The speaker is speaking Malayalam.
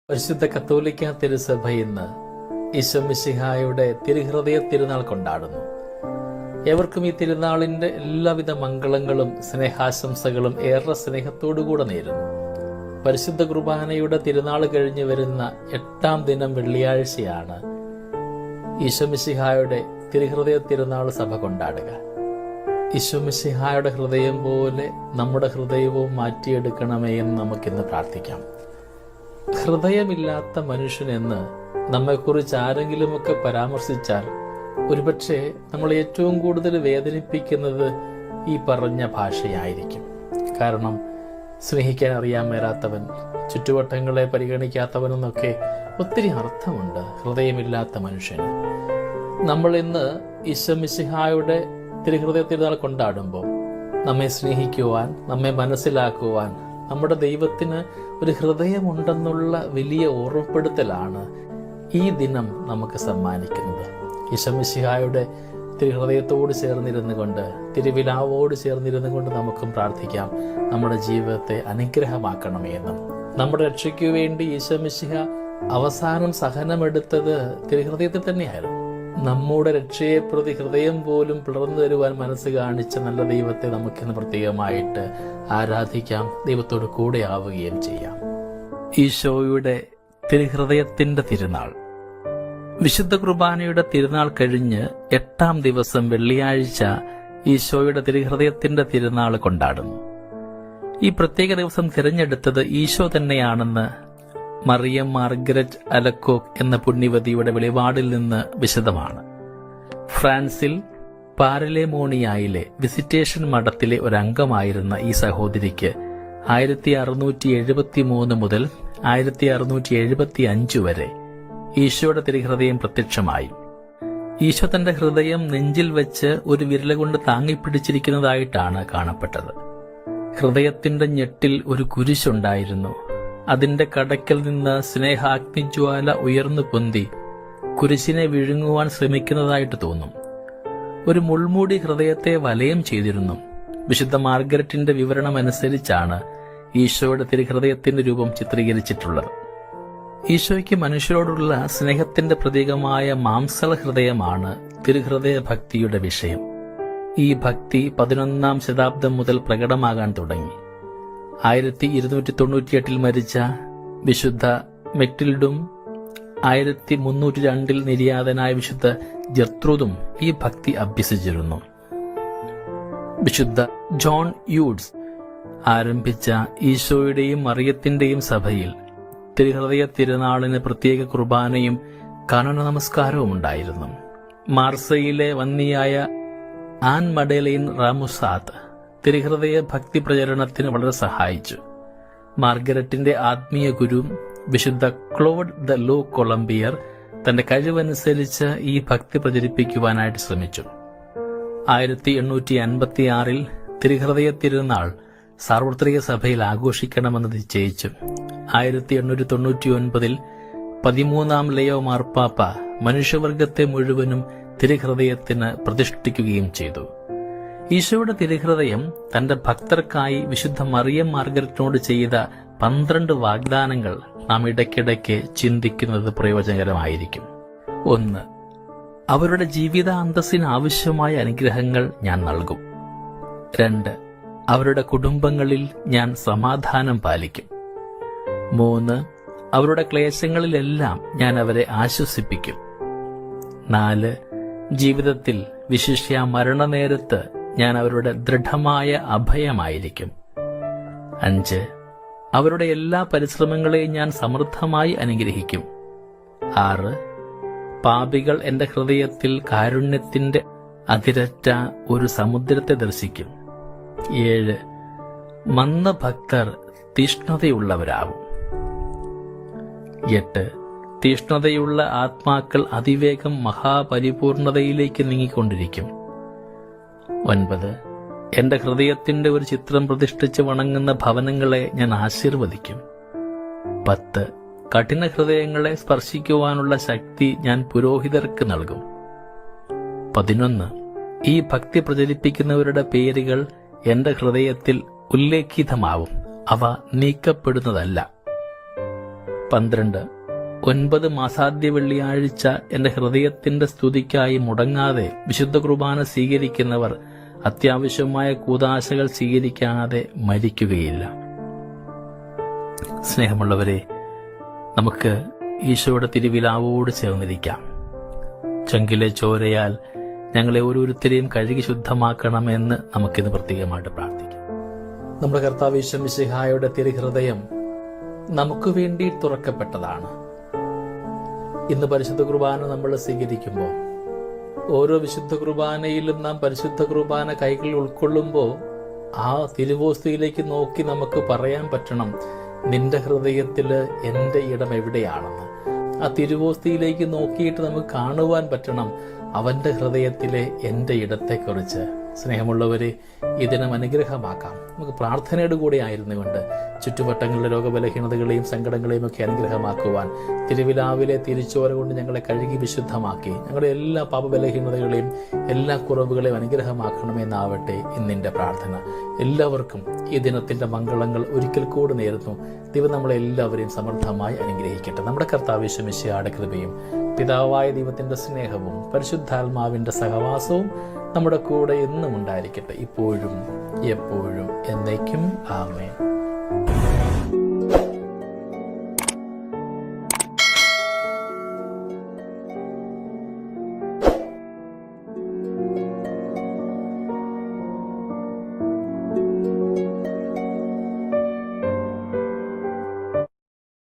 പരിശുദ്ധ കത്തോലിക്ക തിരുസഭ ഇന്ന് ഈശോ മിശിഹായുടെ തിരുഹൃദയ തിരുനാൾ കൊണ്ടാടുന്നു. ഏവർക്കും ഈ തിരുനാളിന്റെ എല്ലാവിധ മംഗളങ്ങളും സ്നേഹാശംസകളും ഏറെ സ്നേഹത്തോടുകൂടെ നേരുന്നു. പരിശുദ്ധ കുർബാനയുടെ തിരുനാൾ കഴിഞ്ഞു വരുന്ന 8-ാം ദിനം വെള്ളിയാഴ്ചയാണ് ഈശോ മിശിഹായുടെ തിരുഹൃദയ തിരുനാൾ സഭ കൊണ്ടാടുക. ഈശോ മിശിഹായുടെ ഹൃദയം പോലെ നമ്മുടെ ഹൃദയവും മാറ്റിയെടുക്കണമേ എന്ന് നമുക്കിന്ന് പ്രാർത്ഥിക്കാം. ഹൃദയമില്ലാത്ത മനുഷ്യനെന്ന് നമ്മെക്കുറിച്ച് ആരെങ്കിലുമൊക്കെ പരാമർശിച്ചാൽ ഒരുപക്ഷെ നമ്മൾ ഏറ്റവും കൂടുതൽ വേദനിപ്പിക്കുന്നത് ഈ പറഞ്ഞ ഭാഷയായിരിക്കും. കാരണം സ്നേഹിക്കാൻ അറിയാൻ മേലാത്തവൻ, ചുറ്റുവട്ടങ്ങളെ പരിഗണിക്കാത്തവനെന്നൊക്കെ ഒത്തിരി അർത്ഥമുണ്ട് ഹൃദയമില്ലാത്ത മനുഷ്യന്. നമ്മൾ ഇന്ന് ഈശോ മിശിഹായുടെ തിരുഹൃദയ തിരുനാൾ കൊണ്ടാടുമ്പോൾ നമ്മെ സ്നേഹിക്കുവാൻ, നമ്മെ മനസ്സിലാക്കുവാൻ നമ്മുടെ ദൈവത്തിന് ഒരു ഹൃദയമുണ്ടെന്നുള്ള വലിയ ഓർമ്മപ്പെടുത്തലാണ് ഈ ദിനം നമുക്ക് സമ്മാനിക്കുന്നത്. ഈശോ മിശിഹായുടെ തിരുഹൃദയത്തോട് ചേർന്നിരുന്നു കൊണ്ട്, തിരുവിലാവോട് ചേർന്നിരുന്നു കൊണ്ട് നമുക്കും പ്രാർത്ഥിക്കാം, നമ്മുടെ ജീവിതത്തെ അനുഗ്രഹമാക്കണമേ എന്നും. നമ്മുടെ രക്ഷയ്ക്കു വേണ്ടി ഈശോ മിശിഹ അവസാനം സഹനമെടുത്തത് തിരുഹൃദയത്തിൽ തന്നെയായിരുന്നു. നമ്മുടെ രക്ഷയെ പ്രതി ഹൃദയം പോലും പിളർന്നു തരുവാൻ മനസ്സ് കാണിച്ച നല്ല ദൈവത്തെ നമുക്കിന്ന് പ്രത്യേകമായിട്ട് ആരാധിക്കാം, ദൈവത്തോട് കൂടെ ആവുകയും ചെയ്യാം. ഈശോയുടെ തിരുഹൃദയത്തിന്റെ തിരുനാൾ. വിശുദ്ധ കുർബാനയുടെ തിരുനാൾ കഴിഞ്ഞ് 8-ാം ദിവസം വെള്ളിയാഴ്ച ഈശോയുടെ തിരുഹൃദയത്തിന്റെ തിരുനാൾ കൊണ്ടാടുന്നു. ഈ പ്രത്യേക ദിവസം തിരഞ്ഞെടുത്തത് ഈശോ തന്നെയാണെന്ന് മറിയം മാർഗരറ്റ് അലക്കോക്ക് എന്ന പുണ്യവതിയുടെ വെളിപാടിൽ നിന്ന് വിശദമാണ്. ഫ്രാൻസിൽ പാരലെമോണിയായിലെ വിസിറ്റേഷൻ മഠത്തിലെ ഒരംഗമായിരുന്ന ഈ സഹോദരിക്ക് 1673 മുതൽ 1675 വരെ ഈശോയുടെ തിരുഹൃദയം പ്രത്യക്ഷമായി. ഈശോ തന്റെ ഹൃദയം നെഞ്ചിൽ വെച്ച് ഒരു വിരലുകൊണ്ട് താങ്ങിപ്പിടിച്ചിരിക്കുന്നതായിട്ടാണ് കാണപ്പെട്ടത്. ഹൃദയത്തിന്റെ ഞെട്ടിൽ ഒരു കുരിശുണ്ടായിരുന്നു. അതിന്റെ കടക്കൽ നിന്ന് സ്നേഹാഗ്നിജ്വാല ഉയർന്നു പൊന്തി കുരിശിനെ വിഴുങ്ങുവാൻ ശ്രമിക്കുന്നതായിട്ട് തോന്നും. ഒരു മുൾമൂടി ഹൃദയത്തെ വലയം ചെയ്തിരുന്നു. വിശുദ്ധ മാർഗരറ്റിന്റെ വിവരണമനുസരിച്ചാണ് ഈശോയുടെ തിരുഹൃദയത്തിന്റെ രൂപം ചിത്രീകരിച്ചിട്ടുള്ളത്. ഈശോയ്ക്ക് മനുഷ്യരോടുള്ള സ്നേഹത്തിന്റെ പ്രതീകമായ മാംസള ഹൃദയമാണ് തിരുഹൃദയ ഭക്തിയുടെ വിഷയം. ഈ ഭക്തി 11-ാം ശതാബ്ദം മുതൽ പ്രകടമാകാൻ തുടങ്ങി. 1298 മരിച്ച വിശുദ്ധ മെക്ടിൽഡും 1302 നിര്യാതനായ വിശുദ്ധ ജർത്രൂദും ഈ ഭക്തി അഭ്യസിച്ചിരുന്നു. വിശുദ്ധ ജോൺ യൂഡ്സ് ആരംഭിച്ച ഈശോയുടെയും മറിയത്തിന്റെയും സഭയിൽ തിരുഹൃദയ തിരുനാളിന് പ്രത്യേക കുർബാനയും കാനന നമസ്കാരവും ഉണ്ടായിരുന്നു. മാർസയിലെ വന്നിയായ ആൻ മഡേലൈൻ റാമുസാത്ത് തിരുഹൃദയ ഭക്തി പ്രചരണത്തിന് വളരെ സഹായിച്ചു. മാർഗരറ്റിന്റെ ആത്മീയ ഗുരു വിശുദ്ധ ക്ലോഡ് ദ ലോ കൊളംബിയർ തന്റെ കഴിവനുസരിച്ച് ഈ ഭക്തി പ്രചരിപ്പിക്കുവാനായിട്ട് ശ്രമിച്ചു. 1856 തിരുഹൃദയ തിരുനാൾ സാർവത്രിക സഭയിൽ ആഘോഷിക്കണമെന്ന് നിശ്ചയിച്ചു. 1899 13-ാം ലയോ മാർപ്പാപ്പ മനുഷ്യവർഗത്തെ മുഴുവനും തിരുഹൃദയത്തിന് പ്രതിഷ്ഠിക്കുകയും ചെയ്തു. ഈശോയുടെ തിരുഹൃദയം തന്റെ ഭക്തർക്കായി വിശുദ്ധ മറിയം മാർഗരറ്റിനോട് ചെയ്ത 12 വാഗ്ദാനങ്ങൾ നാം ഇടയ്ക്കിടയ്ക്ക് ചിന്തിക്കുന്നത് പ്രയോജനകരമായിരിക്കും. 1. അവരുടെ ജീവിതാന്തസ്സിന് ആവശ്യമായ അനുഗ്രഹങ്ങൾ ഞാൻ നൽകും. 2. അവരുടെ കുടുംബങ്ങളിൽ ഞാൻ സമാധാനം പാലിക്കും. 3. അവരുടെ ക്ലേശങ്ങളിലെല്ലാം ഞാൻ അവരെ ആശ്വസിപ്പിക്കും. 4. ജീവിതത്തിൽ വിശിഷ്യ മരണനേരത്ത് ഞാൻ അവരുടെ ദൃഢമായ അഭയമായിരിക്കും. 5. അവരുടെ എല്ലാ പരിശ്രമങ്ങളെയും ഞാൻ സമൃദ്ധമായി അനുഗ്രഹിക്കും. 6. പാപികൾ എന്റെ ഹൃദയത്തിൽ കാരുണ്യത്തിന്റെ അതിരറ്റ ഒരു സമുദ്രത്തെ ദർശിക്കും. 7. മന്ദഭക്തർ തീഷ്ണതയുള്ളവരാവും. 8. തീഷ്ണതയുള്ള ആത്മാക്കൾ അതിവേഗം മഹാപരിപൂർണതയിലേക്ക് നീങ്ങിക്കൊണ്ടിരിക്കും. 9. എന്റെ ഹൃദയത്തിന്റെ ഒരു ചിത്രം പ്രതിഷ്ഠിച്ച് വണങ്ങുന്ന ഭവനങ്ങളെ ഞാൻ ആശീർവദിക്കും. 10. കഠിന ഹൃദയങ്ങളെ സ്പർശിക്കുവാനുള്ള ശക്തി ഞാൻ പുരോഹിതർക്ക് നൽകും. 11. ഈ ഭക്തി പ്രചരിപ്പിക്കുന്നവരുടെ പേരുകൾ എന്റെ ഹൃദയത്തിൽ ഉല്ലേഖിതമാവും, അവ നീക്കപ്പെടുന്നതല്ല. 12 9 മാസാദ്യ വെള്ളിയാഴ്ച എന്റെ ഹൃദയത്തിന്റെ സ്തുതിക്കായി മുടങ്ങാതെ വിശുദ്ധ കുർബാന സ്വീകരിക്കുന്നവർ അത്യാവശ്യമായ കൂദാശകൾ സ്വീകരിക്കാതെ മരിക്കുകയില്ല. സ്നേഹമുള്ളവരെ, നമുക്ക് ഈശോയുടെ തിരുവിലാവോട് ചേർന്നിരിക്കാം. ചങ്കിലെ ചോരയാൽ ഞങ്ങളെ ഓരോരുത്തരെയും കഴുകി ശുദ്ധമാക്കണമെന്ന് നമുക്കിന്ന് പ്രത്യേകമായിട്ട് പ്രാർത്ഥിക്കാം. നമ്മുടെ കർത്താവ് ഈശോ മിശിഹായുടെ തിരുഹൃദയം നമുക്ക് വേണ്ടി തുറക്കപ്പെട്ടതാണ്. ഇന്ന് പരിശുദ്ധ കുർബാന നമ്മൾ സ്വീകരിക്കുമ്പോൾ, ഓരോ വിശുദ്ധ കുർബാനയിലും നാം പരിശുദ്ധ കുർബാന കൈകളിൽ ഉൾക്കൊള്ളുമ്പോൾ ആ തിരുവോസ്തിയിലേക്ക് നോക്കി നമുക്ക് പറയാൻ പറ്റണം, നിന്റെ ഹൃദയത്തില് എന്റെ ഇടം എവിടെയാണെന്ന്. ആ തിരുവോസ്തിയിലേക്ക് നോക്കിയിട്ട് നമുക്ക് കാണുവാൻ പറ്റണം അവന്റെ ഹൃദയത്തിലെ എന്റെ ഇടത്തെക്കുറിച്ച്. സ്നേഹമുള്ളവരെ, ഈ ദിനം അനുഗ്രഹമാക്കാം. നമുക്ക് പ്രാർത്ഥനയുടെ കൂടെ ആയിരുന്നുകൊണ്ട് ചുറ്റുവട്ടങ്ങളിലെ രോഗബലഹീനതകളെയും സങ്കടങ്ങളെയും ഒക്കെ അനുഗ്രഹമാക്കുവാൻ തിരുവിലാവിലെ തിരിച്ചോര കൊണ്ട് ഞങ്ങളെ കഴുകി വിശുദ്ധമാക്കി ഞങ്ങളുടെ എല്ലാ പാപബലഹീനതകളെയും എല്ലാ കുറവുകളെയും അനുഗ്രഹമാക്കണമെന്നാവട്ടെ ഇന്നിന്റെ പ്രാർത്ഥന. എല്ലാവർക്കും ഈ ദിനത്തിന്റെ മംഗളങ്ങൾ ഒരിക്കൽ കൂടി നേരുന്നു. ദൈവം നമ്മളെല്ലാവരെയും സമൃദ്ധമായി അനുഗ്രഹിക്കട്ടെ. നമ്മുടെ കർത്താവ് യേശു മിശിഹായുടെ കൃപയും പിതാവായ ദൈവത്തിന്റെ സ്നേഹവും പരിശുദ്ധാത്മാവിന്റെ സഹവാസവും നമ്മുടെ കൂടെ എന്നും ഉണ്ടായിരിക്കട്ടെ, ഇപ്പോഴും എപ്പോഴും എന്നേക്കും. ആമേൻ.